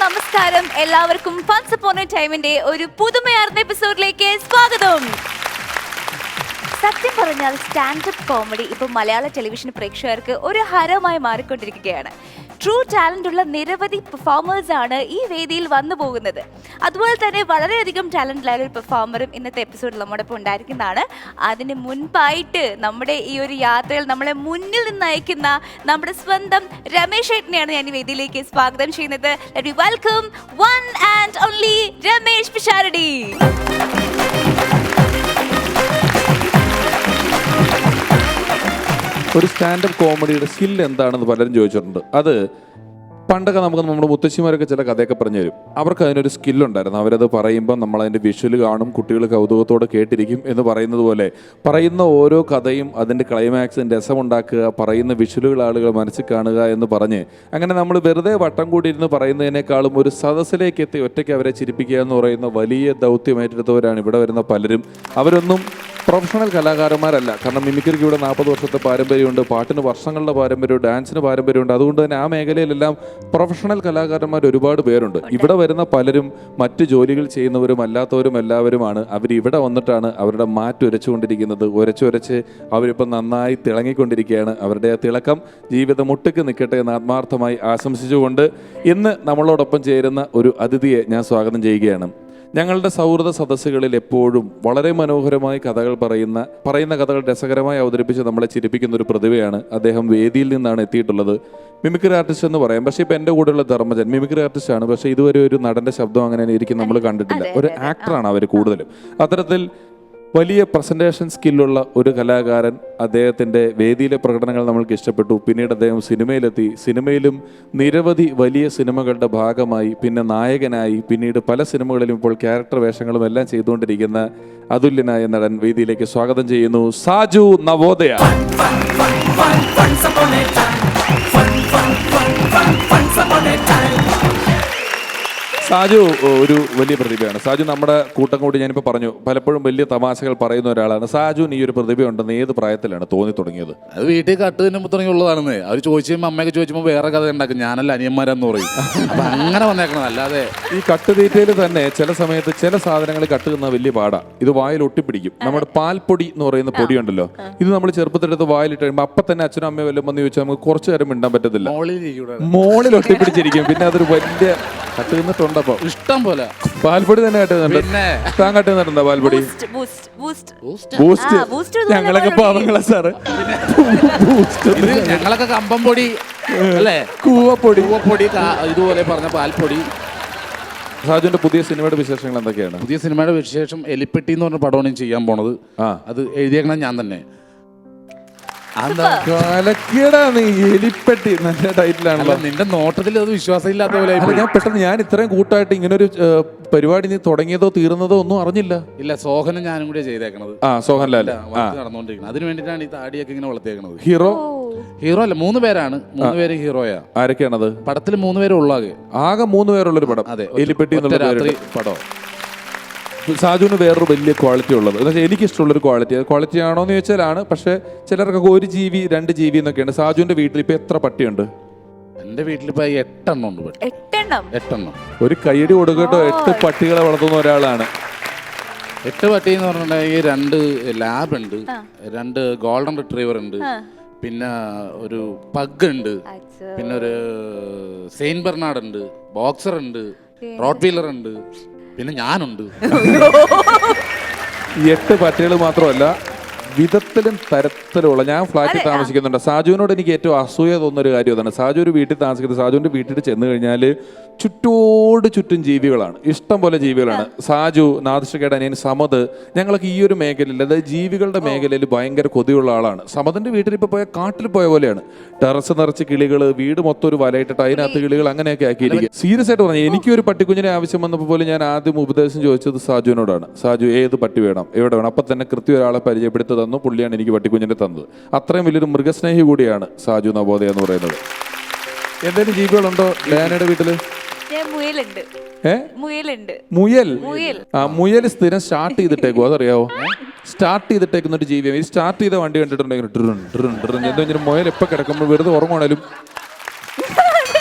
നമസ്കാരം. എല്ലാവർക്കും once upon A ടൈമിന്റെ ഒരു പുതുമയാർന്ന എപ്പിസോഡിലേക്ക് സ്വാഗതം. സത്യം പറഞ്ഞാൽ സ്റ്റാൻഡപ്പ് കോമഡി ഇപ്പോൾ മലയാള ടെലിവിഷൻ പ്രേക്ഷകർക്ക് ഒരു ഹരമായി മാറിക്കൊണ്ടിരിക്കുകയാണ്. ട്രൂ ടാലന്റ് ഉള്ള നിരവധി പെർഫോമേഴ്സ് ആണ് ഈ വേദിയിൽ വന്നു പോകുന്നത്. അതുപോലെ തന്നെ വളരെയധികം ടാലന്റിലായ ഒരു പെർഫോമറും ഇന്നത്തെ എപ്പിസോഡിൽ നമ്മുടെ ഒപ്പം ഉണ്ടായിരിക്കുന്നതാണ്. അതിന് മുൻപായിട്ട് നമ്മുടെ ഈ ഒരു യാത്രയിൽ നമ്മളെ മുന്നിൽ നിന്ന് അയക്കുന്ന നമ്മുടെ സ്വന്തം രമേശ് ഏട്ടനെയാണ് ഞാൻ ഈ വേദിയിലേക്ക് സ്വാഗതം ചെയ്യുന്നത്. Let V welcome one and only Ramesh Pisharody. ഒരു സ്റ്റാൻഡപ്പ് കോമഡിയുടെ സ്കിൽ എന്താണെന്ന് പലരും ചോദിച്ചിട്ടുണ്ട്. അത് പണ്ടൊക്കെ നമുക്ക് നമ്മുടെ മുത്തശ്ശിമാരൊക്കെ ചില കഥയൊക്കെ പറഞ്ഞു തരും. അവർക്ക് അതിനൊരു സ്കില്ലുണ്ടായിരുന്നു. അവരത് പറയുമ്പോൾ നമ്മളതിൻ്റെ വിഷ്വൽ കാണും, കുട്ടികൾ കൗതുകത്തോടെ കേട്ടിരിക്കും എന്ന് പറയുന്നത് പോലെ പറയുന്ന ഓരോ കഥയും അതിൻ്റെ ക്ലൈമാക്സിന് രസമുണ്ടാക്കുക, പറയുന്ന വിഷ്വലുകൾ ആളുകൾ മനസ്സിൽ കാണുക എന്ന് പറഞ്ഞ് അങ്ങനെ നമ്മൾ വെറുതെ വട്ടം കൂടി ഇരുന്ന് പറയുന്നതിനേക്കാളും ഒരു സദസ്സിലേക്ക് എത്തി ഒറ്റയ്ക്ക് അവരെ ചിരിപ്പിക്കുക എന്ന് പറയുന്ന വലിയ ദൗത്യമേറ്റെടുത്തവരാണ് ഇവിടെ വരുന്ന പലരും. അവരൊന്നും പ്രൊഫഷണൽ കലാകാരന്മാരല്ല. കാരണം മിമിക്രിക്ക് ഇവിടെ 40 വർഷത്തെ പാരമ്പര്യമുണ്ട്, പാട്ടിന് വർഷങ്ങളുടെ പാരമ്പര്യമുണ്ട്, ഡാൻസിന് പാരമ്പര്യമുണ്ട്. അതുകൊണ്ട് തന്നെ ആ മേഖലയിലെല്ലാം പ്രൊഫഷണൽ കലാകാരന്മാർ ഒരുപാട് പേരുണ്ട്. ഇവിടെ വരുന്ന പലരും മറ്റ് ജോലികൾ ചെയ്യുന്നവരും അല്ലാത്തവരും എല്ലാവരുമാണ്. അവരിവിടെ വന്നിട്ടാണ് അവരുടെ മാറ്റുരച്ചുകൊണ്ടിരിക്കുന്നത്. ഉരച്ചുരച്ച് അവരിപ്പം നന്നായി തിളങ്ങിക്കൊണ്ടിരിക്കുകയാണ്. അവരുടെ ആ തിളക്കം ജീവിതം ഒട്ടുക്ക് നിൽക്കട്ടെ എന്ന് ആത്മാർത്ഥമായി ആശംസിച്ചുകൊണ്ട് ഇന്ന് നമ്മളോടൊപ്പം ചേരുന്ന ഒരു അതിഥിയെ ഞാൻ സ്വാഗതം ചെയ്യുകയാണ്. ഞങ്ങളുടെ സൗഹൃദ സദസ്സുകളിൽ എപ്പോഴും വളരെ മനോഹരമായി കഥകൾ പറയുന്ന കഥകൾ രസകരമായി അവതരിപ്പിച്ച് നമ്മളെ ചിരിപ്പിക്കുന്ന ഒരു പ്രതിഭയാണ്. അദ്ദേഹം വേദിയിൽ നിന്നാണ് എത്തിയിട്ടുള്ളത്. മിമിക്രി ആർട്ടിസ്റ്റ് എന്ന് പറയാം. പക്ഷേ ഇപ്പം എൻ്റെ കൂടെയുള്ള ധർമ്മജൻ മിമിക്രി ആർട്ടിസ്റ്റാണ്. പക്ഷേ ഇതുവരെ ഒരു നടൻ്റെ ശബ്ദം അങ്ങനെ ഇരിക്കും നമ്മൾ കണ്ടിട്ടില്ല. ഒരു ആക്ടറാണ് അവർ കൂടുതലും. അത്തരത്തിൽ വലിയ പ്രസൻറ്റേഷൻ സ്കില്ലുള്ള ഒരു കലാകാരൻ. അദ്ദേഹത്തിൻ്റെ വേദിയിലെ പ്രകടനങ്ങൾ നമ്മൾക്ക് ഇഷ്ടപ്പെട്ടു. പിന്നീട് അദ്ദേഹം സിനിമയിലെത്തി. സിനിമയിലും നിരവധി വലിയ സിനിമകളുടെ ഭാഗമായി, പിന്നെ നായകനായി, പിന്നീട് പല സിനിമകളിലും ഇപ്പോൾ ക്യാരക്ടർ വേഷങ്ങളും എല്ലാം ചെയ്തുകൊണ്ടിരിക്കുന്ന അതുല്യനായ നടൻ വേദിയിലേക്ക് സ്വാഗതം ചെയ്യുന്നു സാജു നവോദയ. സാജു ഒരു വലിയ പ്രതിഭയാണ്. സാജു നമ്മുടെ കൂട്ടം കൂടി ഞാനിപ്പോൾ പറഞ്ഞു പലപ്പോഴും വലിയ തമാശകൾ പറയുന്ന ഒരാളാണ്. സാജുവിന് ഈ ഒരു പ്രതിഭയുണ്ടെന്ന് ഏത് പ്രായത്തിലാണ് തോന്നി തുടങ്ങിയത്? അത് വീട്ടിൽ കട്ട് തന്നെ തുടങ്ങിയുള്ളതാണെന്ന്. അവർ ചോദിച്ചുമ്പോൾ അമ്മയൊക്കെ ചോദിച്ചുമ്പോൾ വേറെ കഥ ഉണ്ടാക്കും, ഞാനല്ല അനിയന്മാരാന്ന് പറയും. അപ്പൊ അങ്ങനെ വന്നേക്കണം. അല്ലാതെ ഈ കട്ടുതീറ്റയിൽ തന്നെ ചില സമയത്ത് ചില സാധനങ്ങൾ കട്ട് തിന്നാൽ വലിയ പാടാ. ഇത് വായിൽ ഒട്ടിപ്പിടിക്കും. നമ്മുടെ പാൽപ്പൊടി എന്ന് പറയുന്ന പൊടിയുണ്ടല്ലോ, ഇത് നമ്മൾ ചെറുപ്പത്തിലെടുത്ത് വായിലിട്ട് കഴിയുമ്പോൾ അപ്പം തന്നെ അച്ഛനും അമ്മയും വല്ലതും വന്ന് ചോദിച്ചാൽ നമുക്ക് കുറച്ചു നേരം മിണ്ടാൻ പറ്റത്തില്ല. മോളിൽ ഒട്ടിപ്പിടിച്ചിരിക്കും. പിന്നെ അതൊരു വലിയ കട്ട് തിന്നിട്ടുണ്ട്. ഇഷ്ടം പോലെ പാൽപ്പൊടി തന്നെ കട്ടുന്നുണ്ട്. താൻ കട്ടുന്നുണ്ടോ പാൽപ്പൊടി? ഞങ്ങളൊക്കെ പാവങ്ങളാ സാറ്. ഞങ്ങളൊക്കെ കമ്പം പൊടി അല്ലേ, കൂവപ്പൊടി ഇതുപോലെ പറഞ്ഞ പാൽപ്പൊടി. സാജുവിന്റെ പുതിയ സിനിമയുടെ വിശേഷങ്ങൾ എന്തൊക്കെയാണ്? പുതിയ സിനിമയുടെ വിശേഷം എലിപ്പെട്ടി എന്ന് പറഞ്ഞ പടമാണ് ഞാൻ ചെയ്യാൻ പോണത്. അത് എഴുതിയേക്കണം ഞാൻ തന്നെ. എലിപ്പെട്ടി നല്ല ടൈറ്റിലാണല്ലോ. നിന്റെ നോട്ടത്തിൽ അത് വിശ്വാസം ഇല്ലാത്ത പോലെ. ഞാൻ ഇത്രയും കൂട്ടായിട്ട് ഇങ്ങനൊരു പരിപാടി നീ തുടങ്ങിയതോ തീർന്നതോ ഒന്നും അറിഞ്ഞില്ല. ഇല്ല, സോഹനും ഞാനും കൂടെ ചെയ്തേക്കണത്. സോഹൻലാൽ നടന്നുകൊണ്ടിരിക്കുന്നത്. അതിന് വേണ്ടിയിട്ടാണ് ഈ താടിയൊക്കെ ഇങ്ങനെ വളർത്തിയേക്കണത്. ഹീറോ അല്ല, 3 പേരാണ്. 3 പേര് ഹീറോയാ. ആരൊക്കെയാണത് പടത്തിൽ? 3 പേര് ഉള്ളാകെ. ആകെ 3 പേരുള്ളൊരു പടം. അതെ, എലിപ്പെട്ടി എന്നുള്ള രാത്രി പടം. സാജുവിന് വേറൊരു വലിയ ക്വാളിറ്റി ഉള്ളത് എന്ന് വെച്ചാൽ എനിക്കിഷ്ടമുള്ളൊരു ക്വാളിറ്റി. അത് ക്വാളിറ്റി ആണോ എന്ന് ചോദിച്ചാലാണ്. പക്ഷേ ചിലർക്കൊക്കെ 1 GB 2 GB എന്നൊക്കെയാണ്. സാജുവിന്റെ വീട്ടിൽ ഇപ്പൊ എത്ര പട്ടിയുണ്ട്? എന്റെ വീട്ടിൽ ഇപ്പൊ 8 എണ്ണം ഉണ്ട്. 8 എണ്ണം. ഒരു കൈയടി കൊടുക്കട്ടോ. 8 പട്ടികളെ വളർത്തുന്ന ഒരാളാണ്. 8 പട്ടി എന്ന് പറഞ്ഞിട്ടുണ്ടെങ്കിൽ 2 ലാബ് ഉണ്ട്, 2 ഗോൾഡൻ റിട്രീവർ ഉണ്ട്, പിന്നെ ഒരു പഗ് ഉണ്ട്, പിന്നെ ഒരു സെയിന്റ് ബെർണാഡ് ഉണ്ട്, ബോക്സർ ഉണ്ട്, റോഡ് വീലർ ഉണ്ട്, പിന്നെ ഞാനുണ്ട്. 8 പട്ടികൾ മാത്രമല്ല, വിധത്തിലും തരത്തിലുള്ള. ഞാൻ ഫ്ലാറ്റിൽ താമസിക്കുന്നുണ്ട്. സാജുവിനോട് എനിക്ക് ഏറ്റവും അസൂയ തോന്നുന്നൊരു കാര്യം അതാണ്. സാജു ഒരു വീട്ടിൽ താമസിക്കുന്നത്. സാജുവിൻ്റെ വീട്ടിൽ ചെന്ന് കഴിഞ്ഞാൽ ചുറ്റും ജീവികളാണ്, ഇഷ്ടം പോലെ ജീവികളാണ്. സാജു, നാദിഷയുടെ അനിയൻ സമദ്, ഞങ്ങളൊക്കെ ഈ ഒരു മേഖലയിൽ, അതായത് ജീവികളുടെ മേഖലയിൽ ഭയങ്കര കൊതിയുള്ള ആളാണ്. സമദിൻ്റെ വീട്ടിൽ ഇപ്പോൾ പോയ കാട്ടിൽ പോയ പോലെയാണ്. ടെറസ് നിറച്ച് കിളികൾ, വീട് മൊത്തം ഒരു വലയിട്ടിട്ട് അതിനകത്ത് കിളികൾ അങ്ങനെയൊക്കെ ആക്കിയിരിക്കും. സീരിയസ് ആയിട്ട് പറഞ്ഞു, എനിക്കൊരു പട്ടിക്കുഞ്ഞിനെ ആവശ്യം വന്നപ്പോൾ പോലും ഞാൻ ആദ്യം ഉപദേശം ചോദിച്ചത് സാജുവിനോടാണ്. സാജു ഏത് പട്ടി വേണം, എവിടെ വേണം? അപ്പം തന്നെ കൃത്യം ഒരാളെ പരിചയപ്പെടുത്തി തന്നു. പുള്ളിയാണ് എനിക്ക് പട്ടിക്കുഞ്ഞിനെ തന്നത്. അത്രയും വലിയൊരു മൃഗസ്നേഹി കൂടിയാണ് സാജു നവോദയ എന്ന് പറയുന്നത്. എന്തെങ്കിലും ജീവികളുണ്ടോ ഡയാനയുടെ വീട്ടില്? മുയൽ സ്ഥിരം സ്റ്റാർട്ട് ചെയ്തിട്ടേക്കോ, അതറിയാവോ? സ്റ്റാർട്ട് ചെയ്തിട്ടേക്കുന്ന ഒരു ജീവിയാണ്. സ്റ്റാർട്ട് ചെയ്ത വണ്ടി കണ്ടിട്ടുണ്ടെങ്കിൽ എന്തെങ്കിലും മുയൽ എപ്പോൾ കിടക്കുമ്പോൾ വെറുതെ ഉറങ്ങണേലും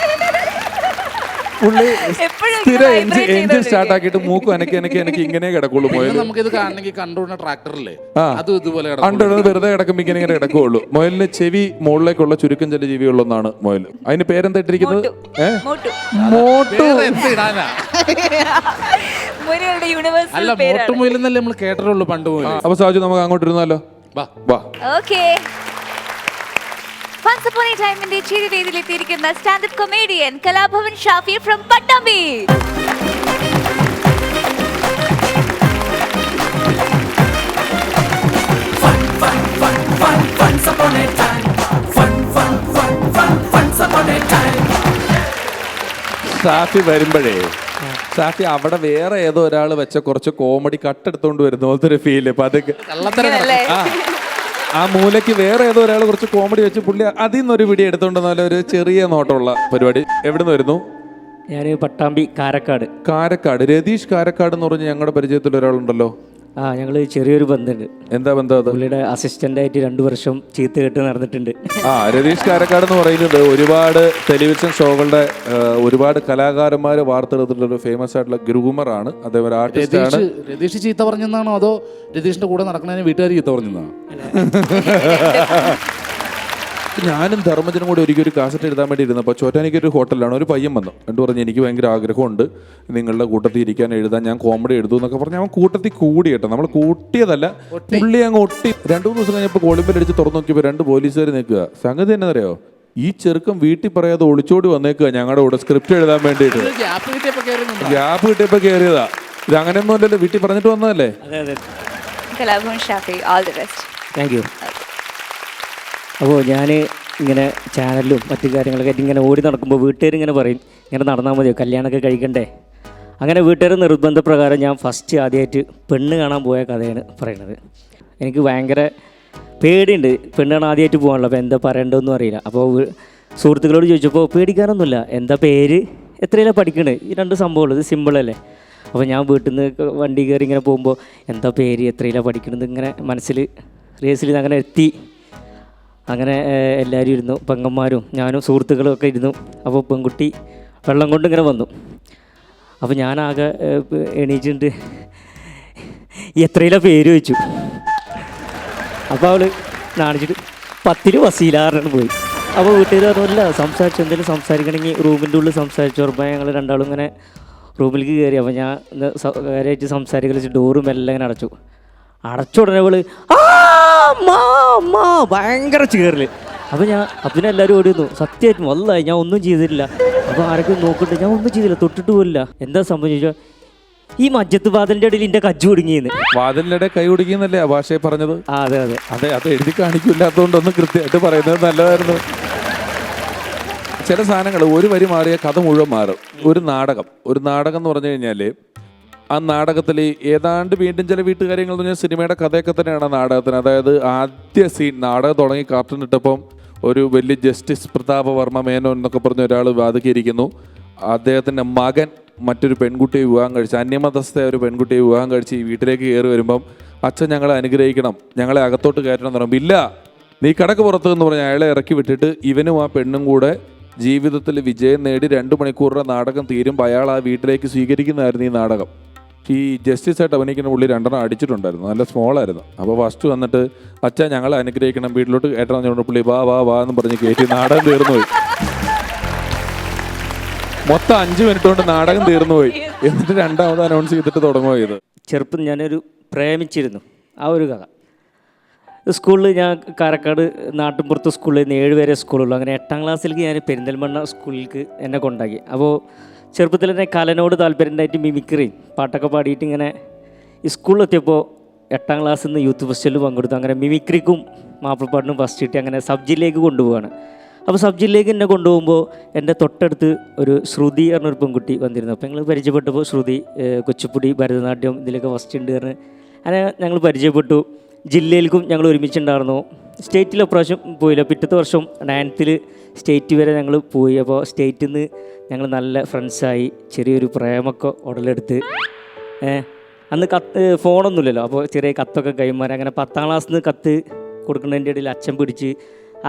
പുള്ളി എപ്പോഴും സ്ഥിരം vibrate എഞ്ചിൻ ചെയ്തോണ്ടിരിക്കും. സ്റ്റാർട്ട് ആക്കിയിട്ട് മൂക്കും എനിക്ക് ഇങ്ങനെ കിടക്കുള്ളൂ പിന്നെ മുയൽ. നമുക്കിത് കാണണമെങ്കിൽ കണ്ടുകൊണ്ട ട്രാക്ടറില്ലേ ആ. അതും ഇതുപോലെ അണ്ടോ വെറുതെ കിടക്കുമ്പോൾ ഇങ്ങനെ കിടക്കുള്ളൂ. മുയലിന് ചെവി മുകളിലേക്കുള്ള ചുരുക്കം ചില ജീവികളൊന്നാണ് മുയൽ. അതിന് പേരെന്താ ഇട്ടിരിക്കുന്നത്? മോട്ടു. മോട്ടു. എന്തിടാനാ മുയലുകളുടെ യൂണിവേഴ്സൽ അല്ല പേരാണ്. മോട്ടുമുയിലെന്നല്ലേ നമ്മൾ കേട്ടിട്ടുള്ളൂ പണ്ട് മുതൽ. അപ്പൊ സാജു നമുക്ക് അങ്ങോട്ട് ഇരുന്നാലോ? വാ വാ. Okay. Once upon a time ന്റെ ചിരി വേദിയിൽ എത്തിയിരിക്കുന്ന standup comedian Kalabhavan Shafi from Pattambi. Shafi വരുമ്പോഴേ ഷാഫി അവിടെ വേറെ ഏതോ ഒരാൾ വെച്ച കുറച്ച് കോമഡി കട്ടെടുത്തോണ്ട് വരുന്ന പോലത്തെ ഒരു ഫീല്. അപ്പൊ അതൊക്കെ കള്ളത്തരം അല്ലേ? ആ മൂലയ്ക്ക് വേറെ ഏതോ ഒരാൾ കുറച്ച് കോമഡി വെച്ച് പുള്ളി അതിൽ നിന്നൊരു വീഡിയോ എടുത്തോണ്ടെന്നാലും ഒരു ചെറിയ നോട്ടമുള്ള പരിപാടി. എവിടെ നിന്ന് വരുന്നു? ഞാൻ പട്ടാമ്പി കാരക്കാട്. കാരക്കാട്. രതീഷ് കാരക്കാട് എന്ന് പറഞ്ഞ് ഞങ്ങളുടെ പരിചയത്തിൽ ഒരാളുണ്ടല്ലോ. ഞങ്ങൾ ചെറിയൊരു ബന്ധമുണ്ട്. എന്താ ബന്ധം അത്? പുള്ളിയുടെ അസിസ്റ്റൻ്റായിട്ട് 2 വർഷം ചീത്ത കെട്ട് നടന്നിട്ടുണ്ട്. രതീഷ് കാരക്കാട് എന്ന് പറയുന്നത് ഒരുപാട് ടെലിവിഷൻ ഷോകളുടെ ഒരുപാട് കലാകാരന്മാരെ വാർത്തെടുത്തിട്ടുള്ള ഒരു ഫേമസ് ആയിട്ടുള്ള ഗ്രൂമറാണ്. അദ്ദേഹം ഒരു ആർട്ടിസ്റ്റാണ്. രതീഷ് ചീത്ത പറഞ്ഞെന്നാണോ അതോ രതീഷിന്റെ കൂടെ നടക്കുന്നതിന് വീട്ടുകാർ ചീത്ത പറഞ്ഞെന്നാണോ? ഞാനും ധർമ്മജനും കൂടി ഒരിക്കലും ഒരു കാസറ്റ് എഴുതാൻ വേണ്ടി ഇരുന്നപ്പോൾ ചോറ്റാനിക്കൊരു ഹോട്ടലിലാണ് ഒരു പയ്യൻ വന്നു. എന്നിട്ട് പറഞ്ഞു എനിക്ക് ഭയങ്കര ആഗ്രഹമുണ്ട് നിങ്ങളുടെ കൂട്ടത്തിൽ ഇരിക്കാൻ, എഴുതാൻ, ഞാൻ കോമഡി എഴുതും എന്നൊക്കെ പറഞ്ഞ് അവൻ കൂട്ടത്തിൽ കൂടി കേട്ടോ. നമ്മൾ കൂട്ടിയതല്ല, പുള്ളി അങ്ങ് ഒട്ടി. 2-3 ദിവസം കഴിഞ്ഞപ്പോൾ കോളിംബെൽ അടിച്ച് തുറന്നു നോക്കിയപ്പോൾ 2 പോലീസുകാർ നിൽക്കുക. സംഗതി തന്നെ അറിയോ, ഈ ചെറുക്കം വീട്ടിൽ പറയാതെ ഒളിച്ചോടി വന്നേക്കുക ഞങ്ങളുടെ കൂടെ സ്ക്രിപ്റ്റ് എഴുതാൻ വേണ്ടിയിട്ട്. ഗ്യാപ്പ് കിട്ടിയപ്പോൾ കയറിയതാ. ഇത് അങ്ങനെയൊന്നും അല്ലല്ലോ, വീട്ടിൽ പറഞ്ഞിട്ട് വന്നതല്ലേ. അതെ അതെ, Kalabhavan Shafi, all the best. Thank you. അപ്പോൾ ഞാൻ ഇങ്ങനെ ചാനലിലും മറ്റു കാര്യങ്ങളൊക്കെ ആയിട്ട് ഇങ്ങനെ ഓടി നടക്കുമ്പോൾ വീട്ടുകാരിങ്ങനെ പറയും ഇങ്ങനെ നടന്നാൽ മതിയോ, കല്യാണമൊക്കെ കഴിക്കണ്ടേ. അങ്ങനെ വീട്ടുകാർ നിർബന്ധപ്രകാരം ഞാൻ ഫസ്റ്റ് ആദ്യമായിട്ട് പെണ്ണ് കാണാൻ പോയ കഥയാണ് പറയുന്നത്. എനിക്ക് ഭയങ്കര പേടിയുണ്ട്, പെണ്ണ് കാണാൻ ആദ്യമായിട്ട് പോകാനുള്ള. അപ്പോൾ എന്താ പറയേണ്ടതെന്നും അറിയില്ല. അപ്പോൾ സുഹൃത്തുക്കളോട് ചോദിച്ചപ്പോൾ പേടിക്കാനൊന്നുമില്ല, എന്താ പേര്, എത്രയിലാണ് പഠിക്കണത്, ഈ 2 സംഭവമുള്ളൂ, ഇത് സിമ്പിളല്ലേ. അപ്പോൾ ഞാൻ വീട്ടിൽ നിന്ന് വണ്ടി കയറി ഇങ്ങനെ പോകുമ്പോൾ എന്താ പേര്, എത്രയിലാണ് പഠിക്കണത് ഇങ്ങനെ മനസ്സിൽ റേസിൽ അങ്ങനെ എത്തി. അങ്ങനെ എല്ലാവരും ഇരുന്നു, പെങ്ങന്മാരും ഞാനും സുഹൃത്തുക്കളും ഒക്കെ ഇരുന്നു. അപ്പോൾ പെൺകുട്ടി വെള്ളം കൊണ്ട് ഇങ്ങനെ വന്നു. അപ്പോൾ ഞാനാകെ എണീച്ചിട്ട് എത്രയിലാണ് പേര് വെച്ചു. അപ്പോൾ അവൾ നാണിച്ചിട്ട് 10 വസീലാറിന് പോയി. അപ്പോൾ വീട്ടുകാർ പറഞ്ഞില്ല, സംസാരിച്ചു, എന്തെങ്കിലും സംസാരിക്കണമെങ്കിൽ റൂമിൻ്റെ ഉള്ളിൽ സംസാരിച്ചു. ഉറപ്പായി ഞങ്ങൾ രണ്ടാളും ഇങ്ങനെ റൂമിലേക്ക് കയറി. അപ്പോൾ ഞാൻ കാര്യമായിട്ട് സംസാരിക്കൽ ഡോറും എല്ലാം ഇങ്ങനെ അടച്ചു. ഉടനെ അവള് ഭയങ്കര ചേറില്. അപ്പോൾ അപ്പം എല്ലാവരും ഓടി വന്നു. സത്യമായിട്ടും വല്ലായി ഞാൻ ഒന്നും ചെയ്തിട്ടില്ല. അപ്പോൾ ആരൊക്കെ നോക്കട്ടെ, ഞാൻ ഒന്നും ചെയ്തില്ല, തൊട്ടിട്ട് പോലില്ല. എന്താ സംഭവിച്ചോ, ഈ മജ്ജത്ത് വാതിലിൻ്റെ ഇടയിൽ എൻ്റെ കജ്ജ് കുടുങ്ങിയെന്ന്. വാതിലിടെ കൈ കുടുങ്ങിയെന്നല്ലേ ആ ഭാഷയെ പറഞ്ഞത്? അതെ അതെ അതെ, അത് എഴുതി കാണിക്കില്ലാത്തതുകൊണ്ടൊന്ന് കൃത്യമായിട്ട് പറയുന്നത് നല്ലതായിരുന്നു. ചില സാധനങ്ങൾ ഒരു വരി മാറിയ കഥ മുഴുവൻ മാറും. ഒരു നാടകം എന്ന് പറഞ്ഞു കഴിഞ്ഞാൽ ആ നാടകത്തിൽ ഏതാണ്ട് വീണ്ടും ചില വീട്ടുകാര്യങ്ങൾ എന്ന് പറഞ്ഞാൽ സിനിമയുടെ കഥയൊക്കെ തന്നെയാണ് നാടകത്തിന്. അതായത് ആദ്യ സീൻ നാടകം തുടങ്ങി കാർട്ടൂൺ ഇട്ടപ്പം ഒരു വലിയ ജസ്റ്റിസ് പ്രതാപവർമ്മ മേനോൻ എന്നൊക്കെ പറഞ്ഞ ഒരാൾ വാദിക്കിയിരിക്കുന്നു. അദ്ദേഹത്തിൻ്റെ മകൻ മറ്റൊരു പെൺകുട്ടിയെ വിവാഹം കഴിച്ച്, അന്യമതസ്ഥ ഒരു പെൺകുട്ടിയെ വിവാഹം കഴിച്ച് ഈ വീട്ടിലേക്ക് കയറി വരുമ്പം അച്ഛൻ ഞങ്ങളെ അനുഗ്രഹിക്കണം, ഞങ്ങളെ അകത്തോട്ട് കയറ്റണം എന്ന് പറയുമ്പോൾ ഇല്ല നീ കടക്ക് പുറത്ത് എന്ന് പറഞ്ഞ് അയാളെ ഇറക്കി വിട്ടിട്ട് ഇവനും ആ പെണ്ണും കൂടെ ജീവിതത്തിൽ വിജയം നേടി 2 മണിക്കൂറിൻ്റെ നാടകം തീരുമ്പോൾ അയാൾ ആ വീട്ടിലേക്ക് സ്വീകരിക്കുന്നതായിരുന്നു ഈ നാടകം. ഈ ജസ്റ്റിസ് ആയിട്ട് അഭിനയിക്കുന്ന പുള്ളി 2 അടിച്ചിട്ടുണ്ടായിരുന്നു, നല്ല സ്മോളായിരുന്നു. അപ്പോൾ ഫസ്റ്റ് വന്നിട്ട് അച്ഛൻ ഞങ്ങളെ അനുഗ്രഹിക്കണം, വീട്ടിലോട്ട് കയറ്റണം എന്ന് പറഞ്ഞ പുള്ളി വാ വാ വാ എന്ന് പറഞ്ഞ് കയറ്റി നാടകം തീർന്നുപോയി. മൊത്തം 5 മിനിറ്റ് കൊണ്ട് നാടകം തീർന്നുപോയി. എന്നിട്ട് 2ാമത് അനൗൺസ് ചെയ്തിട്ട് തുടങ്ങുക ചെയ്ത്. ചെറുപ്പം ഞാനൊരു പ്രേമിച്ചിരുന്നു, ആ ഒരു കഥ. സ്കൂളിൽ ഞാൻ കാരക്കാട് നാട്ടിൻപുറത്ത് സ്കൂളിൽ നിന്ന് 7 വരെ സ്കൂളുള്ളൂ. അങ്ങനെ 8ാം ക്ലാസ്സിലേക്ക് ഞാൻ പെരിന്തൽമണ്ണ സ്കൂളിലേക്ക് എന്നെ കൊണ്ടാക്കി. അപ്പോൾ ചെറുപ്പത്തിൽ തന്നെ കലനോട് താല്പര്യമായിട്ട് മിമിക്രി പാട്ടൊക്കെ പാടിയിട്ട് ഇങ്ങനെ ഈ സ്കൂളിലെത്തിയപ്പോൾ 8ാം ക്ലാസ്സിൽ നിന്ന് യൂത്ത് ഫെസ്റ്റിവലിൽ പങ്കെടുത്തു. അങ്ങനെ മിമിക്രിക്കും മാപ്പിളപ്പാട്ടിനും ഫസ്റ്റ് കിട്ടി. അങ്ങനെ സബ് ജില്ലയിലേക്ക് കൊണ്ടുപോവാണ്. അപ്പോൾ സബ് ജില്ലയിലേക്ക് എന്നെ കൊണ്ടുപോകുമ്പോൾ എൻ്റെ തൊട്ടടുത്ത് ഒരു ശ്രുതി പറഞ്ഞൊരു പെൺകുട്ടി വന്നിരുന്നു. അപ്പോൾ ഞങ്ങൾ പരിചയപ്പെട്ടപ്പോൾ ശ്രുതി കുച്ചിപ്പുടി ഭരതനാട്യം ഇതിലൊക്കെ ഫസ്റ്റ് ഉണ്ട് പറഞ്ഞ് അങ്ങനെ ഞങ്ങൾ പരിചയപ്പെട്ടു. ജില്ലയിലേക്കും ഞങ്ങൾ ഒരുമിച്ചുണ്ടായിരുന്നു. സ്റ്റേറ്റിൽ പ്രാവശ്യം പോയില്ല, പിറ്റത്തെ വർഷം 9th സ്റ്റേറ്റ് വരെ ഞങ്ങൾ പോയി. അപ്പോൾ സ്റ്റേറ്റിൽ നിന്ന് ഞങ്ങൾ നല്ല ഫ്രണ്ട്സായി, ചെറിയൊരു പ്രേമൊക്കെ ഉടലെടുത്ത്. അന്ന് ഫോണൊന്നുമില്ലല്ലോ, അപ്പോൾ ചെറിയ കത്തൊക്കെ കൈമാറി. അങ്ങനെ 10ാം ക്ലാസ്സിൽ നിന്ന് കത്ത് കൊടുക്കുന്നതിൻ്റെ ഇടയിൽ അച്ഛൻ പിടിച്ച്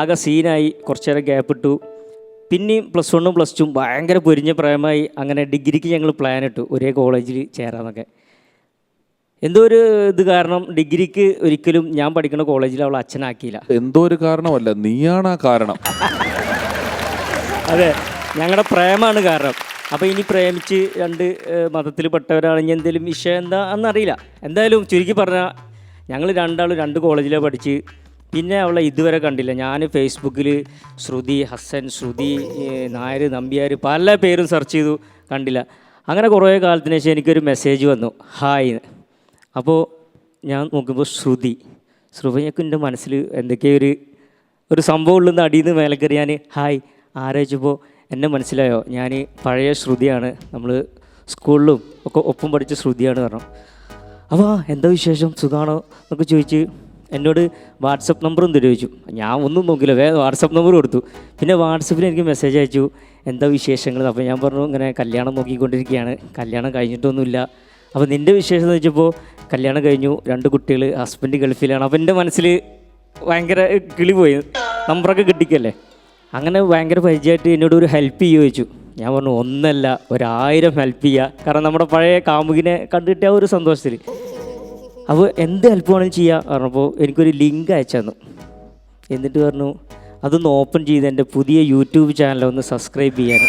ആകെ സീനായി. കുറച്ച് നേരം ഗ്യാപ്പ് ഇട്ടു. പിന്നെയും +1 +2 ഭയങ്കര പൊരിഞ്ഞ പ്രായമായി. അങ്ങനെ ഡിഗ്രിക്ക് ഞങ്ങൾ പ്ലാൻ ഇട്ടു ഒരേ കോളേജിൽ ചേരാമെന്നൊക്കെ. എന്തോ ഒരു ഇത് കാരണം ഡിഗ്രിക്ക് ഒരിക്കലും ഞാൻ പഠിക്കുന്ന കോളേജിൽ അവൾ അച്ഛനാക്കിയില്ല. എന്തോ ഒരു കാരണമല്ല, നീയാണ് ആ കാരണം. അതെ, ഞങ്ങളുടെ പ്രേമാണ് കാരണം. അപ്പോൾ ഇനി പ്രേമിച്ച് രണ്ട് മതത്തിൽ പെട്ടവരാണെങ്കിൽ എന്തെങ്കിലും വിഷയം എന്താ എന്നറിയില്ല. എന്തായാലും ചുരുക്കി പറഞ്ഞാൽ ഞങ്ങൾ രണ്ടാളും 2 കോളേജിലാണ് പഠിച്ച്. പിന്നെ അവളെ ഇതുവരെ കണ്ടില്ല. ഞാൻ ഫേസ്ബുക്കിൽ ശ്രുതി ഹസൻ, ശ്രുതി നായർ, നമ്പ്യാർ പല പേരും സെർച്ച് ചെയ്തു, കണ്ടില്ല. അങ്ങനെ കുറേ കാലത്തിന് ശേഷം എനിക്കൊരു മെസ്സേജ് വന്നു, ഹായ്. അപ്പോൾ ഞാൻ നോക്കുമ്പോൾ ശ്രുതിയൊക്കെ എൻ്റെ മനസ്സിൽ എന്തൊക്കെയോ ഒരു സംഭവം ഉള്ളെന്ന് അടിയിൽ നിന്ന് മേലെ കയറി ഞാൻ ഹായ് ആലോചിച്ചപ്പോൾ എന്നെ മനസ്സിലായോ, ഞാൻ പഴയ ശ്രുതിയാണ്, നമ്മൾ സ്കൂളിലും ഒക്കെ ഒപ്പം പഠിച്ച ശ്രുതിയാണ് പറഞ്ഞു. അപ്പോൾ എന്താ വിശേഷം, സുഖമാണോ എന്നൊക്കെ ചോദിച്ച് എന്നോട് വാട്സപ്പ് നമ്പറും ചോദിച്ചു. ഞാൻ ഒന്നും നോക്കില്ല, വേഗം വാട്സപ്പ് നമ്പർ കൊടുത്തു. പിന്നെ വാട്സപ്പിൽ എനിക്ക് മെസ്സേജ് അയച്ചു, എന്താ വിശേഷങ്ങൾ. അപ്പോൾ ഞാൻ പറഞ്ഞു ഇങ്ങനെ കല്യാണം നോക്കിക്കൊണ്ടിരിക്കുകയാണ്, കല്യാണം കഴിഞ്ഞിട്ടൊന്നുമില്ല. അപ്പോൾ നിൻ്റെ വിശേഷം എന്ന് വെച്ചപ്പോൾ കല്യാണം കഴിഞ്ഞു, 2 കുട്ടികൾ, ഹസ്ബൻഡ് ഗൾഫിലാണ്. അപ്പോൾ എൻ്റെ മനസ്സിൽ ഭയങ്കര കിളി പോയി, നമ്പറൊക്കെ കിട്ടിക്കല്ലേ. അങ്ങനെ ഭയങ്കര പരിചയമായിട്ട് എന്നോട് ഒരു ഹെൽപ്പ് ചെയ്യുക ചോദിച്ചു. ഞാൻ പറഞ്ഞു ഒന്നല്ല 1000 ഹെൽപ്പ് ചെയ്യുക, കാരണം നമ്മുടെ പഴയ കാമുകിനെ കണ്ടിട്ട് ആ ഒരു സന്തോഷത്തിൽ. അപ്പോൾ എന്ത് ഹെൽപ്പ് വേണമെങ്കിലും ചെയ്യുക പറഞ്ഞപ്പോൾ എനിക്കൊരു ലിങ്ക് അയച്ചു തന്നു. എന്നിട്ട് പറഞ്ഞു അതൊന്ന് ഓപ്പൺ ചെയ്ത് എൻ്റെ പുതിയ യൂട്യൂബ് ചാനലൊന്ന് സബ്സ്ക്രൈബ് ചെയ്യാൻ.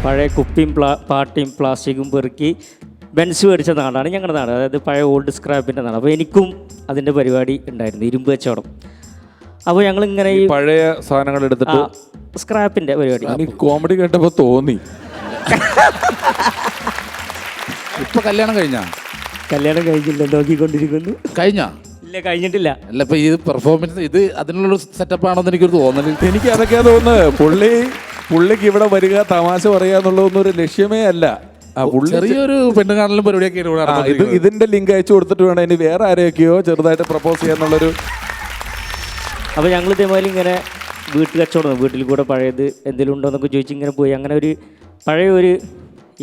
പഴയ കുപ്പിയും പാട്ടിയും പ്ലാസ്റ്റിക്കും പെറുക്കി ബെൻസ് മേടിച്ച നാടാണ് ഞങ്ങളുടെ നാട്, അതായത് പഴയ ഓൾഡ് സ്ക്രാപ്പിൻ്റെ നാട്. അപ്പോൾ എനിക്കും അതിൻ്റെ പരിപാടി ഉണ്ടായിരുന്നു, ഇരുമ്പ് കച്ചവടം. അപ്പോൾ ഞങ്ങളിങ്ങനെ ഈ പഴയ സാധനങ്ങൾ എടുത്തിട്ട് സ്ക്രാപ്പിൻ്റെ പരിപാടി. കോമഡി കേട്ടപ്പോൾ തോന്നി. ഇപ്പൊ കല്യാണം കഴിഞ്ഞാ? കല്യാണം കഴിഞ്ഞില്ല, നോക്കിക്കൊണ്ടിരിക്കുന്നു. കഴിഞ്ഞാ? ഇല്ല, കഴിഞ്ഞിട്ടില്ല. അല്ല, ഇപ്പൊ ഇത് പെർഫോമൻസ് ഇത് അതിനുള്ള സെറ്റപ്പ് ആണെന്ന് എനിക്കൊരു തോന്നല്. എനിക്ക് അതൊക്കെയാ തോന്നുന്നത്. പുള്ളിക്ക് ഇവിടെ വരിക, തമാശ പറയുക എന്നുള്ളതൊന്നും ഒരു ലക്ഷ്യമേ അല്ല. ചെറിയൊരു പെണ്ണ് കാണലും പരിപാടിയൊക്കെ ഇതിന്റെ ലിങ്ക് അയച്ചു കൊടുത്തിട്ട് വേണം ഇനി വേറെ ആരെയൊക്കെയോ ചെറുതായിട്ട് പ്രപ്പോസ് ചെയ്യാന്നുള്ളൊരു. അപ്പോൾ ഞങ്ങൾ ഇതേമാതിരി ഇങ്ങനെ വീട്ടു കച്ചവടം, വീട്ടിൽ കൂടെ പഴയത് എന്തെങ്കിലും ഉണ്ടോ എന്നൊക്കെ ചോദിച്ച് ഇങ്ങനെ പോയി. അങ്ങനെ ഒരു പഴയ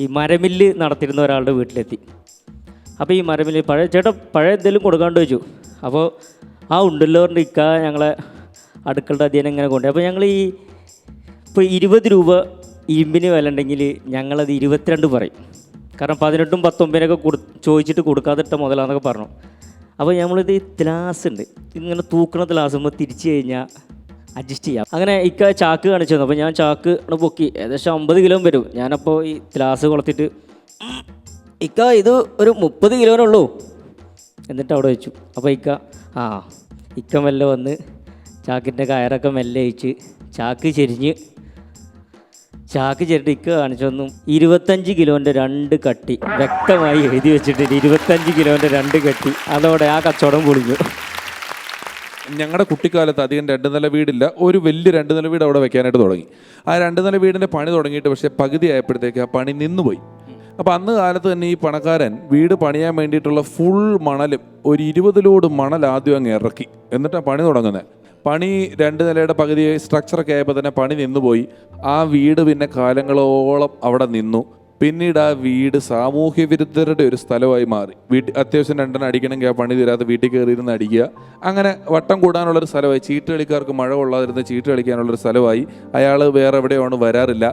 ഈ മരമില്ല് നടത്തിയിരുന്ന ഒരാളുടെ വീട്ടിലെത്തി. അപ്പോൾ ഈ മരമില്ല് പഴയ എന്തെങ്കിലും കൊടുക്കാണ്ട് ചോദിച്ചു. അപ്പോൾ ആ ഉണ്ടല്ലോ പറഞ്ഞിട്ട് ഇക്ക ഞങ്ങളെ അടുക്കളുടെ അധ്യയനം ഇങ്ങനെ കൊണ്ടുപോയി. അപ്പോൾ ഞങ്ങൾ ഇപ്പോൾ 20 രൂപ ഇരുമ്പിന് വില ഉണ്ടെങ്കിൽ ഞങ്ങളത് 22 പറയും, കാരണം 18ഉം 19ഒക്കെ ചോദിച്ചിട്ട് കൊടുക്കാതിട്ട മുതലാന്നൊക്കെ പറഞ്ഞു. അപ്പോൾ നമ്മളിത് ത്ലാസ് ഉണ്ട്, ഇങ്ങനെ തൂക്കണ ത്ലാസ് നമ്മൾ തിരിച്ചു കഴിഞ്ഞാൽ അഡ്ജസ്റ്റ് ചെയ്യാം. അങ്ങനെ ഇക്ക ചാക്ക് കാണിച്ചു തന്നു. അപ്പോൾ ഞാൻ ചാക്ക് പൊക്കി, ഏകദേശം 50 കിലോ വരും. ഞാനപ്പോൾ ഈ ത്ലാസ് കൊളത്തിട്ട് ഇക്ക ഇത് ഒരു 30 കിലോനുള്ളൂ എന്നിട്ട് അവിടെ വെച്ചു. അപ്പോൾ ഇക്ക മെല്ലെ വന്ന് ചാക്കിൻ്റെ കയറൊക്കെ മെല്ലെ അയച്ച് ചാക്ക് ചെരിട്ട് ഇക്ക കാണിച്ചു തന്നു. 25 കിലോൻ്റെ 2 കട്ടി വ്യക്തമായി എഴുതി വെച്ചിട്ട് 25 കിലോൻ്റെ 2 കട്ടി. അതോടെ ആ കച്ചവടം പൊളിഞ്ഞു. ഞങ്ങളുടെ കുട്ടിക്കാലത്ത് അധികം 2 നില വീടില്ല, ഒരു വലിയ 2 നില വീട് അവിടെ വെക്കാനായിട്ട് തുടങ്ങി. ആ 2 നില വീടിൻ്റെ പണി തുടങ്ങിയിട്ട് പക്ഷേ പകുതി ആയപ്പോഴത്തേക്ക് ആ പണി നിന്നുപോയി. അപ്പോൾ അന്ന് കാലത്ത് തന്നെ ഈ പണക്കാരൻ വീട് പണിയാൻ വേണ്ടിയിട്ടുള്ള ഫുൾ മണലും ഒരു 20 ലോഡ് മണൽ ആദ്യം അങ്ങ് ഇറക്കി, എന്നിട്ടാണ് പണി തുടങ്ങുന്നത്. പണി 2 നിലയുടെ പകുതി സ്ട്രക്ചറൊക്കെ ആയപ്പോൾ തന്നെ പണി നിന്നുപോയി. ആ വീട് പിന്നെ കാലങ്ങളോളം അവിടെ നിന്നു. പിന്നീട് ആ വീട് സാമൂഹ്യ വിരുദ്ധരുടെ ഒരു സ്ഥലമായി മാറി. അത്യാവശ്യം 2 അടിക്കണമെങ്കിൽ ആ പണി തീരാതെ വീട്ടിൽ കയറിയിരുന്ന് അടിക്കുക, അങ്ങനെ വട്ടം കൂടാനുള്ളൊരു സ്ഥലമായി. ചീട്ട് കളിക്കാർക്ക് മഴ കൊള്ളാതിരുന്ന് ചീട്ട് കളിക്കാനുള്ളൊരു സ്ഥലമായി. അയാൾ വേറെ എവിടെയാണ് വരാറില്ല.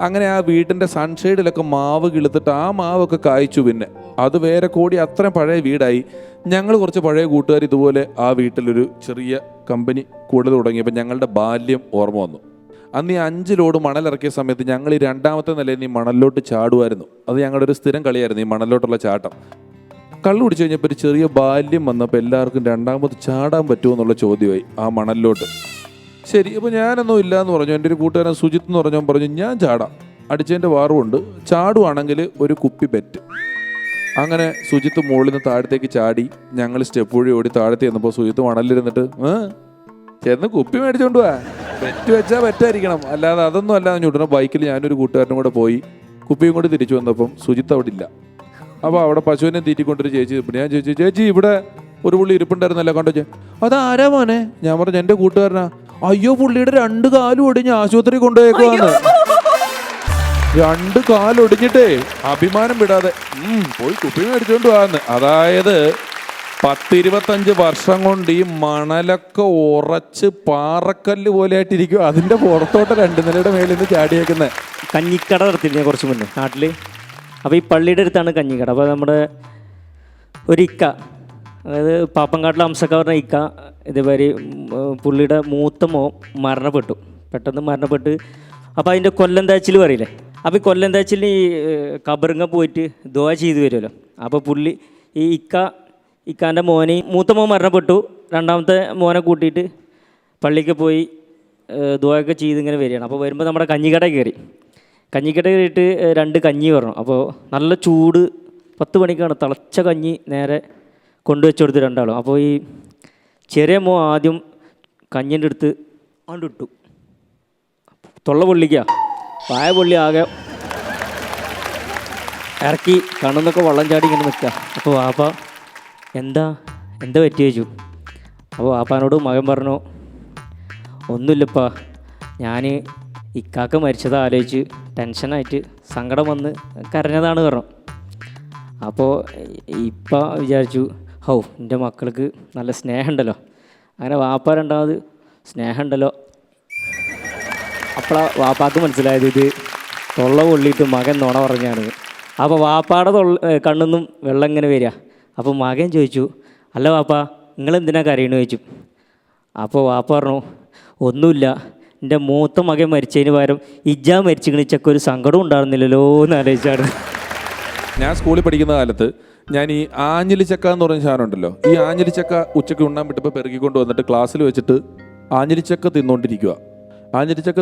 അങ്ങനെ ആ വീട്ടിൻ്റെ സൺഷെയ്ഡിലൊക്കെ മാവ് കിളുത്തിട്ട് ആ മാവൊക്കെ കായ്ച്ചു. പിന്നെ അത് വേറെ കൂടി അത്രയും പഴയ വീടായി. ഞങ്ങൾ കുറച്ച് പഴയ കൂട്ടുകാർ ഇതുപോലെ ആ വീട്ടിലൊരു ചെറിയ കമ്പനി കൂടുതൽ തുടങ്ങിയപ്പോൾ ഞങ്ങളുടെ ബാല്യം ഓർമ്മ വന്നു. അന്ന് ഈ 5 ലോഡ് മണലിറക്കിയ സമയത്ത് ഞങ്ങൾ ഈ 2ാമത്തെ നിലയിൽ നിന്ന് ഈ മണലിലോട്ട് ചാടുമായിരുന്നു. അത് ഞങ്ങളുടെ ഒരു സ്ഥിരം കളിയായിരുന്നു, ഈ മണലിലോട്ടുള്ള ചാട്ടം. കള്ളു കുടിച്ചു കഴിഞ്ഞപ്പോൾ ഒരു ചെറിയ ബാല്യം വന്നപ്പോൾ എല്ലാവർക്കും 2ാമത് ചാടാൻ പറ്റുമോ എന്നുള്ള ചോദ്യമായി ആ മണലിലോട്ട്. ശരി, അപ്പോൾ ഞാനൊന്നും ഇല്ല എന്ന് പറഞ്ഞു. എൻ്റെ ഒരു കൂട്ടുകാരൻ സുജിത്ത് എന്ന് പറഞ്ഞവൻ പറഞ്ഞു ഞാൻ ചാടാം, അടിച്ചതിൻ്റെ വാറുമുണ്ട്, ചാടുവാണെങ്കിൽ ഒരു കുപ്പി ബെറ്റ്. അങ്ങനെ സുജിത്ത് മുകളിൽ നിന്ന് താഴത്തേക്ക് ചാടി. ഞങ്ങൾ സ്റ്റെപ്പ് വഴി ഓടി താഴത്ത് ചെന്നപ്പോൾ സുജിത്ത് മണലിരുന്നിട്ട് ചെന്ന് കുപ്പി മേടിച്ചോണ്ട് പോവാ, ബെറ്റ് വെച്ചാൽ ബെറ്റായിരിക്കണം, അല്ലാതെ അതൊന്നും അല്ലാതെ ചൂട്ടണം. ബൈക്കിൽ ഞാനൊരു കൂട്ടുകാരനും കൂടെ പോയി. കുപ്പിയും കൊണ്ട് തിരിച്ചു വന്നപ്പം സുജിത്ത് അവിടെ ഇല്ല. അപ്പോൾ അവിടെ പശുവിനെ തീറ്റിക്കൊണ്ടൊരു ചേച്ചി ഇരിപ്പുണ്ട്. ഞാൻ ചോദിച്ചു, ചേച്ചി ഇവിടെ ഒരു പുള്ളി ഇരിപ്പുണ്ടായിരുന്നല്ലോ കണ്ടോ? അതാരാ മോനെ? ഞാൻ പറഞ്ഞു എൻ്റെ കൂട്ടുകാരനാ. അയ്യോ, പുള്ളിയുടെ 2 കാലും ഒടിഞ്ഞ് ആശുപത്രി കൊണ്ടുപോയേക്കുവാന്ന്. 2 കാലൊടിഞ്ഞിട്ടേ അഭിമാനം വിടാതെ പോയി കുപ്പി മേടിച്ചോണ്ട് പോവാന്ന്. അതായത് 10-25 വർഷം കൊണ്ട് ഈ മണലൊക്കെ ഉറച്ച് പാറക്കല്ല് പോലെ ആയിട്ടിരിക്കും. അതിന്റെ പുറത്തോട്ട് 2 നിലയുടെ മേലിൽ നിന്ന് ചാടിയേക്കുന്നത്. കഞ്ഞിക്കട നടത്തിയിരുന്നു ഞാൻ കുറച്ച് മുന്നേ നാട്ടിൽ. അപ്പോൾ ഈ പള്ളിയുടെ അടുത്താണ് കഞ്ഞിക്കട. അപ്പോൾ നമ്മുടെ ഒരു ഇക്ക, അതായത് പാപ്പങ്കാട്ടിലെ അംസക്ക പറഞ്ഞ ഇക്ക, ഇതേമാതിരി പുള്ളിയുടെ മൂത്ത മരണപ്പെട്ടു, പെട്ടെന്ന് മരണപ്പെട്ട്. അപ്പോൾ അതിൻ്റെ കൊല്ലം തേച്ചിൽ പറയില്ലേ, അപ്പോൾ ഈ കൊല്ലം തേച്ചിൽ ഈ കബറിങ്ങ പോയിട്ട് ദുആ ചെയ്ത് വരുമല്ലോ. അപ്പോൾ പുള്ളി ഈ ഇക്കാൻ്റെ മൂത്ത മോൻ മരണപ്പെട്ടു, രണ്ടാമത്തെ മോനെ കൂട്ടിയിട്ട് പള്ളിക്ക് പോയി ദുആയൊക്കെ ചെയ്ത് ഇങ്ങനെ വരികയാണ്. അപ്പോൾ വരുമ്പോൾ നമ്മുടെ കഞ്ഞിക്കട കയറിയിട്ട് 2 കഞ്ഞി പറഞ്ഞു. അപ്പോൾ നല്ല ചൂട് 10 മണിക്കാണ് തിളച്ച കഞ്ഞി നേരെ കൊണ്ടുവച്ച് കൊടുത്ത് രണ്ടാളും. അപ്പോൾ ഈ ചെറിയ മോ ആദ്യം കഞ്ഞിൻ്റെ അടുത്ത് ഇട്ടു, തൊള്ള പൊള്ളിക്കുക, പായ പൊള്ളി ആകെ ഇറക്കി, കണ്ണെന്നൊക്കെ വെള്ളം ചാടി ഇങ്ങനെ നിൽക്കുക. അപ്പോൾ വാപ്പ എന്താ പറ്റി ചോദിച്ചു. അപ്പോൾ വാപ്പാനോട് മകൻ പറഞ്ഞു, ഒന്നുമില്ലപ്പാ, ഞാൻ ഇക്കാക്ക മരിച്ചത് ആലോചിച്ച് ടെൻഷനായിട്ട് സങ്കടം വന്ന് കരഞ്ഞതാണ് പറഞ്ഞു. അപ്പോൾ ഇപ്പം വിചാരിച്ചു, എൻ്റെ മക്കൾക്ക് നല്ല സ്നേഹമുണ്ടല്ലോ, അങ്ങനെ വാപ്പ രണ്ടാമത് സ്നേഹമുണ്ടല്ലോ. അപ്പോഴാണ് വാപ്പാക്ക് മനസ്സിലായത് ഇത് തൊള്ള പൊള്ളിയിട്ട് മകൻ നുണ പറഞ്ഞാണ്. അപ്പോൾ വാപ്പാടെ കണ്ണൊന്നും വെള്ളം ഇങ്ങനെ വരിക. അപ്പോൾ മകൻ ചോദിച്ചു, അല്ല വാപ്പ, നിങ്ങളെന്തിനാ കരയണു ചോദിച്ചു. അപ്പോൾ വാപ്പ പറഞ്ഞു, ഒന്നുമില്ല, എൻ്റെ മൂത്ത മകൻ മരിച്ചതിന് പകരം ഇജ്ജാ മരിച്ചിക്കണിച്ചൊക്കെ ഒരു സങ്കടം ഉണ്ടായിരുന്നില്ലല്ലോ എന്ന് ആലോചിച്ചാണ്. ഞാൻ സ്കൂളിൽ പഠിക്കുന്ന കാലത്ത് ഞാൻ ഈ ആഞ്ഞിലിച്ചക്ക എന്ന് പറഞ്ഞ സാധനം ഉണ്ടല്ലോ, ഈ ആഞ്ഞിലിച്ചക്ക ഉച്ചയ്ക്ക് ഉണ്ണാൻ വിട്ടപ്പോൾ പെറുക്കിക്കൊണ്ട് വന്നിട്ട് ക്ലാസ്സിൽ വെച്ചിട്ട് ആഞ്ഞിലിച്ചക്ക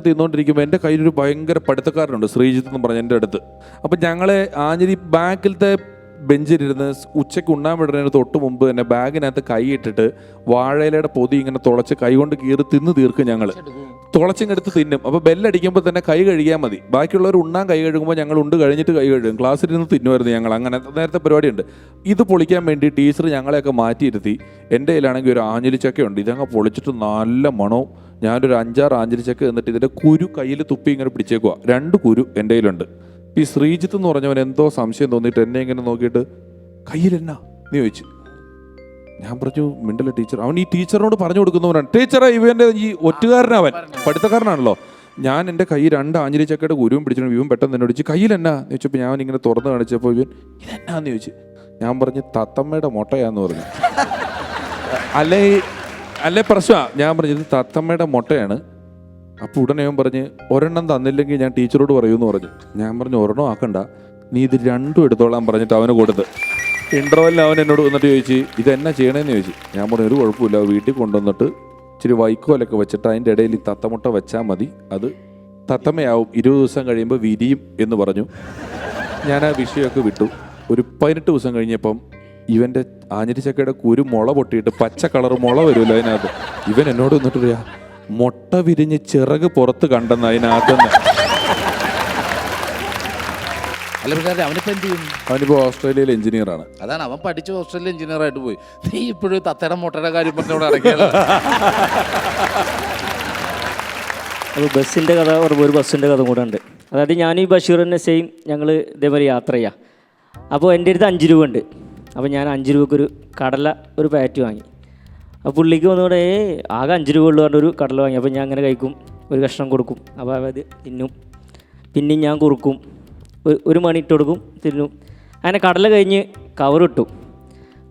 തിന്നുകൊണ്ടിരിക്കുമ്പോൾ എൻ്റെ കയ്യിലൊരു ഭയങ്കര പഠിത്തക്കാരനുണ്ട്, ശ്രീജിത്ത് എന്ന് പറഞ്ഞ എൻ്റെ അടുത്ത്. അപ്പം ഞങ്ങളെ ബാക്കിലത്തെ ബെഞ്ചിലിരുന്ന് ഉച്ചയ്ക്ക് ഉണ്ണാൻ വിടുന്നതിന് തൊട്ട് മുമ്പ് തന്നെ ബാഗിനകത്ത് കൈയിട്ടിട്ട് വാഴയിലയുടെ പൊതി ഇങ്ങനെ തുളച്ച് കൈ കൊണ്ട് കീറി തിന്ന് തീർക്കും. ഞങ്ങൾ തുളച്ചിങ്ങെടുത്ത് തിന്നും. അപ്പോൾ ബെല്ലടിക്കുമ്പോൾ തന്നെ കൈ കഴുകിയാൽ മതി. ബാക്കിയുള്ളവർ ഉണ്ണാൻ കൈ കഴുകുമ്പോൾ ഞങ്ങൾ ഉണ്ട് കഴിഞ്ഞിട്ട് കൈ കഴുകും. ക്ലാസ്സിലിരുന്ന് തിന്നുമായിരുന്നു ഞങ്ങൾ. അങ്ങനെ നേരത്തെ പരിപാടിയുണ്ട്. ഇത് പൊളിക്കാൻ വേണ്ടി ടീച്ചർ ഞങ്ങളെയൊക്കെ മാറ്റിയിരുത്തി. എൻ്റെ കയ്യിലാണെങ്കിൽ ഒരു ആഞ്ഞിലിച്ചക്കയുണ്ട്. ഇതങ്ങ് പൊളിച്ചിട്ട് നല്ല മണവും. ഞാനൊരു 5-6 ആഞ്ഞിലിച്ചക്ക എന്നിട്ട് ഇതിൻ്റെ കുരു കയ്യിൽ തുപ്പി ഇങ്ങനെ പിടിച്ചേക്കുക. 2 കുരു എൻ്റെ കയ്യിലുണ്ട്. ഈ ശ്രീജിത്ത് എന്ന് പറഞ്ഞവൻ എന്തോ സംശയം തോന്നിയിട്ട് എന്നെ ഇങ്ങനെ നോക്കിയിട്ട് കയ്യിലെന്നാ നീ ചോദിച്ചു. ഞാൻ പറഞ്ഞു, മിണ്ടല്ല ടീച്ചർ. അവൻ ഈ ടീച്ചറിനോട് പറഞ്ഞു കൊടുക്കുന്നവനാണ്. ടീച്ചറെ, ഇവൻ്റെ ഈ ഒറ്റുകാരനവൻ പഠിത്തക്കാരനാണല്ലോ. ഞാൻ എൻ്റെ കൈ 2 ആഞ്ഞിലിച്ചക്കയുടെ കുരുവും പിടിച്ചു. ഇവൻ പെട്ടെന്ന് എന്നോട് ചോദിച്ചു, കയ്യിലെന്നാ എന്ന് ചോദിച്ചപ്പോൾ ഞാൻ ഇങ്ങനെ തുറന്ന് കാണിച്ചപ്പോൾ ഇവൻ ഇതെന്നാന്ന് ചോദിച്ചു. ഞാൻ പറഞ്ഞു, തത്തമ്മയുടെ മുട്ടയാന്ന് പറഞ്ഞു. അല്ലേ പ്രശ്നമാണ്. ഞാൻ പറഞ്ഞു, ഇത് തത്തമ്മയുടെ മുട്ടയാണ്. അപ്പോൾ ഉടനെ അവൻ പറഞ്ഞ്, ഒരെണ്ണം തന്നില്ലെങ്കിൽ ഞാൻ ടീച്ചറോട് പറയുമെന്ന് പറഞ്ഞു. ഞാൻ പറഞ്ഞു, ഒരെണ്ണം ആക്കണ്ട, നീ ഇത് 2 എടുത്തോളാൻ പറഞ്ഞിട്ട് അവന് കൊടുത്ത്. ഇൻ്റർവെല്ലിൽ അവൻ എന്നോട് വന്നിട്ട് ചോദിച്ചു, ഇതെന്നാ ചെയ്യണമെന്ന് ചോദിച്ചു. ഞാൻ പറഞ്ഞു, ഒരു കുഴപ്പമില്ല, വീട്ടിൽ കൊണ്ടുവന്നിട്ട് ഇച്ചിരി വൈക്കോലൊക്കെ വെച്ചിട്ട് അതിൻ്റെ ഇടയിൽ ഈ തത്തമുട്ട വെച്ചാൽ മതി, അത് തത്തമ്മയാവും, 20 ദിവസം കഴിയുമ്പോൾ വിരിയും എന്ന് പറഞ്ഞു. ഞാൻ ആ വിഷയമൊക്കെ വിട്ടു. ഒരു 18 ദിവസം കഴിഞ്ഞപ്പം ഇവൻ്റെ ആഞ്ഞിലിച്ചക്കയുടെ കുരു മുള പൊട്ടിയിട്ട് പച്ച കളർ മുള വരുമല്ലോ അതിനകത്ത്. ഇവൻ എന്നോട് വന്നിട്ട് പറയാ, മുട്ട വിരിഞ്ഞ് ചിറക് പുറത്ത് കണ്ടെന്ന് അതിനകത്തുനിന്ന്. അവനിപ്പോ ഓസ്ട്രേലിയയിൽ എഞ്ചിനീയറാണ്. അതാണ്, അവൻ പഠിച്ച് ഓസ്ട്രേലിയ എഞ്ചിനീയർ ആയിട്ട് പോയി. നീ ഇപ്പോഴും തത്തയുടെ മുട്ടയുടെ കാര്യം പറഞ്ഞവിടെ അടക്കിയല്ലോ. അപ്പോൾ ബസ്സിൻ്റെ കഥ പറയുമ്പോൾ ഒരു ബസ്സിൻ്റെ കഥ കൂടെ ഉണ്ട്. അതായത് ഞാൻ ഈ ബഷീറിനെ സെയിം ഞങ്ങൾ ഇതേപോലെ യാത്ര ചെയ്യാം. അപ്പോൾ എൻ്റെ അടുത്ത് 5 രൂപ ഉണ്ട്. അപ്പോൾ ഞാൻ 5 രൂപക്കൊരു കടല ഒരു പാറ്റ് വാങ്ങി. അപ്പോൾ പുള്ളിക്ക് വന്നുകൂടെ ആകെ 5 രൂപ ഉള്ളു പറഞ്ഞൊരു കടല വാങ്ങി. അപ്പോൾ ഞാൻ അങ്ങനെ കഴിക്കും, ഒരു കഷ്ണം കൊടുക്കും. അപ്പോൾ അത് തിന്നും, പിന്നെയും ഞാൻ കുറുക്കും, ഒരു മണി ഇട്ട് കൊടുക്കും, തിന്നും. അങ്ങനെ കടല കഴിഞ്ഞ്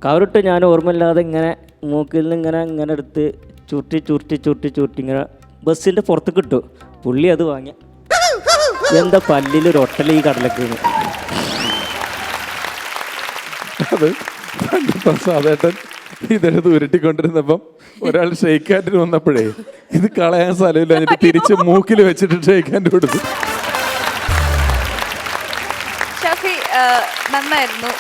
കവറിട്ട് ഞാൻ ഓർമ്മയില്ലാതെ ഇങ്ങനെ മൂക്കിൽ നിന്ന് ഇങ്ങനെ എടുത്ത് ചുരുട്ടി ഇങ്ങനെ ബസ്സിൻ്റെ പുറത്തേക്ക് ഇട്ടു. പുള്ളി അത് വാങ്ങി, എന്താ പല്ലിലൊരു ഒട്ടല ഈ കടലക്ക്. അത് സാധേട്ടൻ ഇതെടുത്ത് ഉരുട്ടിക്കൊണ്ടിരുന്നപ്പം ഒരാൾ ഷെയ്ക്ക് ഹാൻഡിന് വന്നപ്പോഴേ ഇത് കളയാൻ സ്ഥലമില്ല, എന്നിട്ട് തിരിച്ച് മൂക്കിൽ വെച്ചിട്ട് ഷെയ്ക്ക് ഹാൻഡ് കൊടുത്തു. നന്നായിരുന്നു.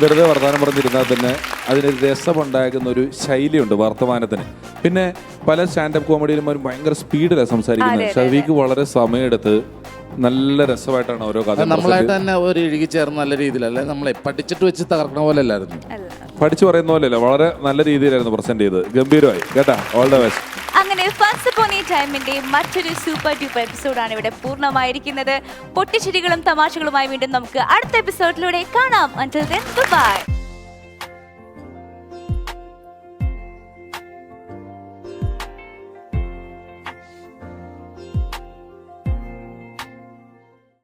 വെറുതെ വർത്തമാനം പറഞ്ഞിരുന്നാൽ തന്നെ അതിന് രസമുണ്ടാകുന്ന ഒരു ശൈലിയുണ്ട് വർത്തമാനത്തിന്. പിന്നെ പല സ്റ്റാൻഡപ്പ് കോമഡിയിലും അവർ ഭയങ്കര സ്പീഡിലാണ് സംസാരിക്കുന്നത്. ഷഫീഖ് വളരെ സമയമെടുത്ത് നല്ല രസമായിട്ടാണ് ഓരോ കഥ. നമ്മളായിട്ട് തന്നെ ഒരു ഇഴുകി ചേർന്ന് നല്ല രീതിയിലല്ലേ, നമ്മളെ പഠിച്ചിട്ട് വെച്ച് തകർക്കണ പോലെ അല്ലായിരുന്നു, പഠിച്ചു പറയുന്ന പോലെയല്ല, വളരെ നല്ല രീതിയിലായിരുന്നു പ്രസന്റ് ചെയ്തത്. ഗംഭീരമായി കേട്ടാ. All the best. അങ്ങനെ ഫസ്റ്റ് അപ്പോൺ എ ടൈമിന്റെ മറ്റൊരു സൂപ്പർ ഡ്യൂപ്പർ എപ്പിസോഡാണ് ഇവിടെ പൂർണ്ണമായിരിക്കുന്നത്. പൊട്ടിച്ചിരികളും തമാശകളുമായി വീണ്ടും നമുക്ക് അടുത്ത എപ്പിസോഡിലൂടെ കാണാം. Until then, goodbye.